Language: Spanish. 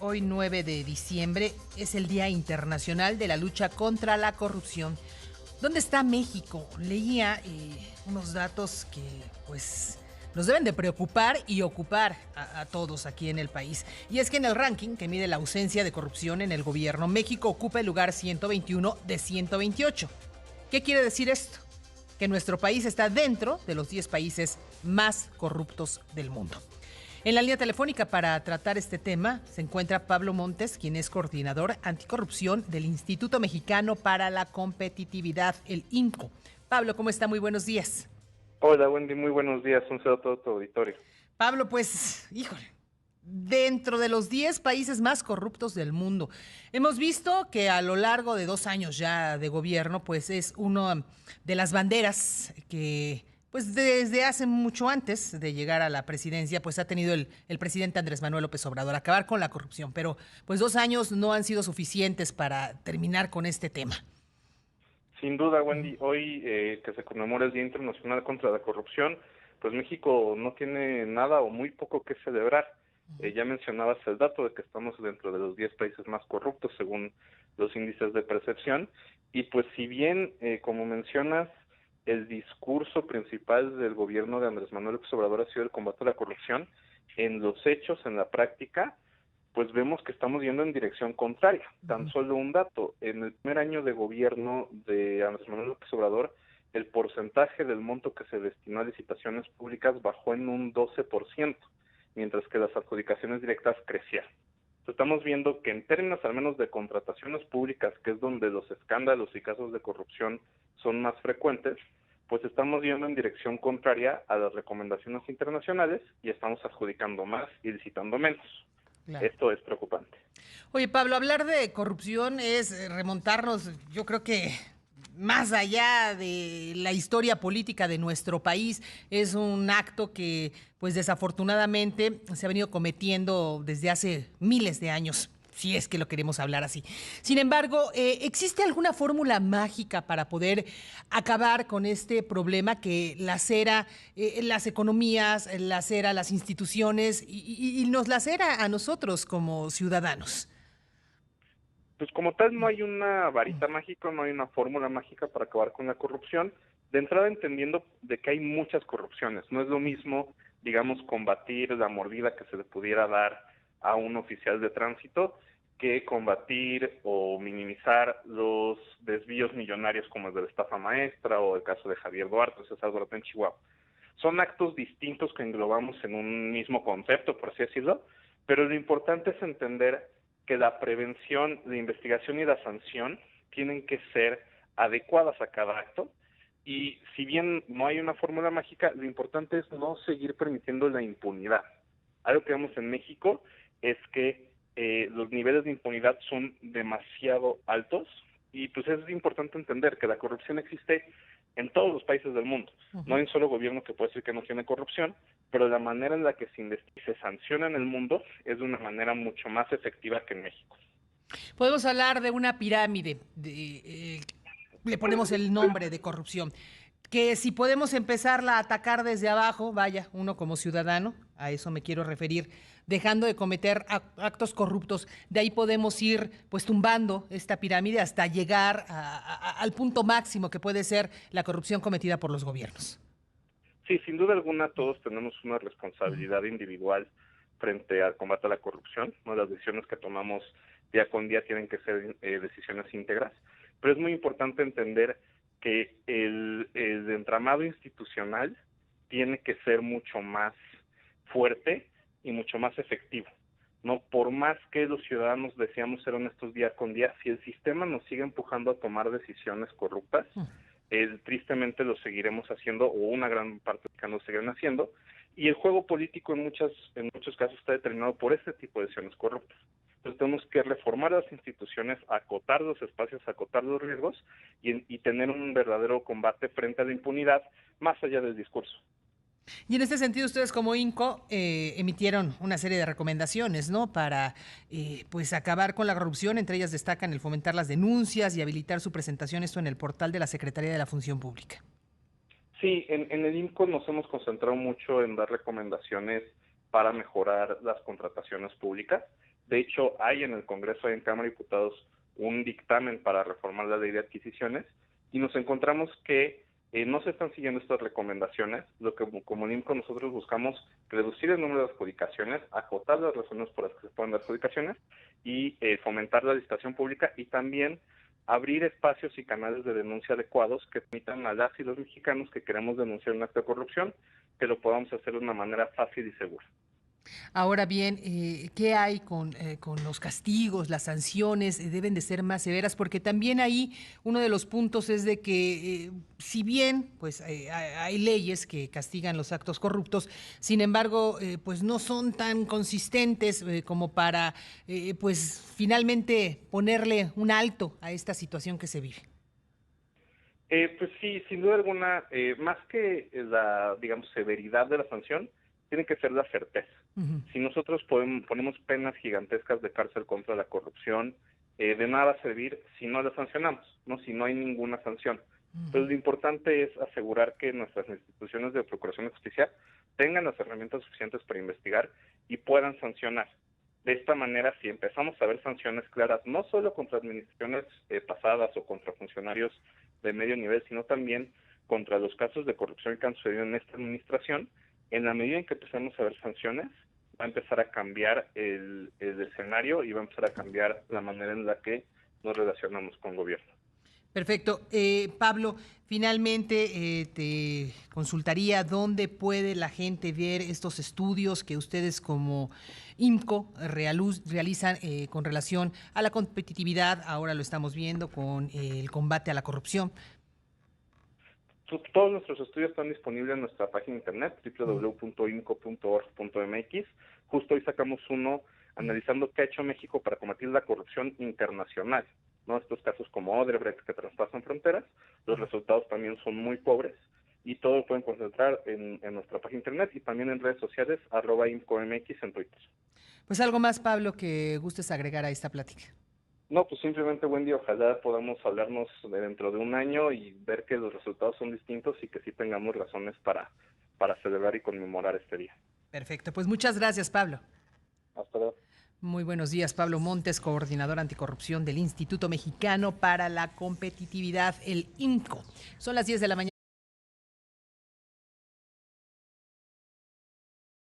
Hoy 9 de diciembre es el Día Internacional de la Lucha contra la Corrupción. ¿Dónde está México? Leía unos datos que pues nos deben de preocupar y ocupar a todos aquí en el país. Y es que en el ranking que mide la ausencia de corrupción en el gobierno, México ocupa el lugar 121 de 128. ¿Qué quiere decir esto? Que nuestro país está dentro de los 10 países más corruptos del mundo. En la línea telefónica para tratar este tema se encuentra Pablo Montes, quien es coordinador anticorrupción del Instituto Mexicano para la Competitividad, el INCO. Pablo, ¿cómo está? Muy buenos días. Hola, Wendy, muy buenos días. Un saludo a todo tu auditorio. Pablo, pues, híjole, dentro de los 10 países más corruptos del mundo, hemos visto que a lo largo de 2 años ya de gobierno, pues es una de las banderas que, pues desde hace mucho antes de llegar a la presidencia, pues ha tenido el presidente Andrés Manuel López Obrador, acabar con la corrupción, pero pues 2 años no han sido suficientes para terminar con este tema. Sin duda, Wendy, hoy que se conmemora el Día Internacional contra la Corrupción, pues México no tiene nada o muy poco que celebrar. Ya mencionabas el dato de que estamos dentro de los 10 países más corruptos según los índices de percepción. Y pues si bien, como mencionas, el discurso principal del gobierno de Andrés Manuel López Obrador ha sido el combate a la corrupción, en los hechos, en la práctica, pues vemos que estamos yendo en dirección contraria. Tan solo un dato, en el primer año de gobierno de Andrés Manuel López Obrador, el porcentaje del monto que se destinó a licitaciones públicas bajó en un 12%, mientras que las adjudicaciones directas crecían. Estamos viendo que en términos al menos de contrataciones públicas, que es donde los escándalos y casos de corrupción son más frecuentes, pues estamos yendo en dirección contraria a las recomendaciones internacionales y estamos adjudicando más y licitando menos. Claro. Esto es preocupante. Oye, Pablo, hablar de corrupción es remontarnos, yo creo que más allá de la historia política de nuestro país, es un acto que, pues desafortunadamente, se ha venido cometiendo desde hace miles de años, si es que lo queremos hablar así. Sin embargo, ¿existe alguna fórmula mágica para poder acabar con este problema que lacera las economías, lacera las instituciones y nos lacera a nosotros como ciudadanos? Pues como tal no hay una varita mágica, no hay una fórmula mágica para acabar con la corrupción. De entrada entendiendo de que hay muchas corrupciones. No es lo mismo, digamos, combatir la mordida que se le pudiera dar a un oficial de tránsito que combatir o minimizar los desvíos millonarios como el de la estafa maestra o el caso de Javier Duarte, César Duarte en Chihuahua. Son actos distintos que englobamos en un mismo concepto, por así decirlo, pero lo importante es entender que la prevención, la investigación y la sanción tienen que ser adecuadas a cada acto, y si bien no hay una fórmula mágica, lo importante es no seguir permitiendo la impunidad. Algo que vemos en México es que los niveles de impunidad son demasiado altos, y pues es importante entender que la corrupción existe en todos los países del mundo. No hay un solo gobierno que puede decir que no tiene corrupción, pero la manera en la que se investiga y se sanciona en el mundo es de una manera mucho más efectiva que en México. Podemos hablar de una pirámide, le ponemos el nombre de corrupción, que si podemos empezarla a atacar desde abajo, vaya, uno como ciudadano, a eso me quiero referir, dejando de cometer actos corruptos, de ahí podemos ir pues tumbando esta pirámide hasta llegar al punto máximo que puede ser la corrupción cometida por los gobiernos. Sí, sin duda alguna todos tenemos una responsabilidad individual frente al combate a la corrupción, ¿no? Las decisiones que tomamos día con día tienen que ser decisiones íntegras, pero es muy importante entender que el entramado institucional tiene que ser mucho más fuerte y mucho más efectivo. No, por más que los ciudadanos deseamos ser honestos día con día, si el sistema nos sigue empujando a tomar decisiones corruptas, tristemente lo seguiremos haciendo, o una gran parte de lo seguirán haciendo, y el juego político en muchos casos está determinado por este tipo de decisiones corruptas. Entonces tenemos que reformar las instituciones, acotar los espacios, acotar los riesgos y tener un verdadero combate frente a la impunidad, más allá del discurso. Y en este sentido, ustedes como INCO emitieron una serie de recomendaciones, ¿no? Para pues acabar con la corrupción. Entre ellas destacan el fomentar las denuncias y habilitar su presentación, esto en el portal de la Secretaría de la Función Pública. Sí, en el INCO nos hemos concentrado mucho en dar recomendaciones para mejorar las contrataciones públicas. De hecho, hay en el Congreso y en Cámara de Diputados un dictamen para reformar la ley de adquisiciones y nos encontramos que no se están siguiendo estas recomendaciones. Lo que como IMCO nosotros buscamos reducir el número de adjudicaciones, acotar las razones por las que se pueden dar adjudicaciones y fomentar la licitación pública y también abrir espacios y canales de denuncia adecuados que permitan a las y los mexicanos que queremos denunciar un acto de corrupción que lo podamos hacer de una manera fácil y segura. Ahora bien, ¿qué hay con los castigos, las sanciones? ¿Deben de ser más severas? Porque también ahí uno de los puntos es de que, si bien pues hay leyes que castigan los actos corruptos, sin embargo, pues no son tan consistentes como para, pues finalmente ponerle un alto a esta situación que se vive. Pues sí, sin duda alguna, más que la, digamos, severidad de la sanción, tiene que ser la certeza. Ujú. Si nosotros ponemos penas gigantescas de cárcel contra la corrupción, de nada va a servir si no la sancionamos, ¿no? Si no hay ninguna sanción. Entonces, lo importante es asegurar que nuestras instituciones de Procuración de Justicia tengan las herramientas suficientes para investigar y puedan sancionar. De esta manera, si empezamos a ver sanciones claras, no solo contra administraciones pasadas o contra funcionarios de medio nivel, sino también contra los casos de corrupción que han sucedido en esta administración, en la medida en que empecemos a ver sanciones, va a empezar a cambiar el escenario y va a empezar a cambiar la manera en la que nos relacionamos con el gobierno. Perfecto. Pablo, finalmente te consultaría dónde puede la gente ver estos estudios que ustedes como IMCO realizan con relación a la competitividad. Ahora lo estamos viendo con el combate a la corrupción. Todos nuestros estudios están disponibles en nuestra página de internet, www.imco.org.mx. Justo hoy sacamos uno analizando qué ha hecho México para combatir la corrupción internacional, ¿no? Estos casos como Odebrecht que traspasan fronteras, los resultados también son muy pobres y todo lo pueden concentrar en nuestra página de internet y también en redes sociales, @IMCOMX en Twitter. Pues algo más, Pablo, que gustes agregar a esta plática. No, pues simplemente, Wendy, ojalá podamos hablarnos dentro de un año y ver que los resultados son distintos y que sí tengamos razones para celebrar y conmemorar este día. Perfecto. Pues muchas gracias, Pablo. Hasta luego. Muy buenos días, Pablo Montes, coordinador anticorrupción del Instituto Mexicano para la Competitividad, el IMCO. Son las 10 de la mañana.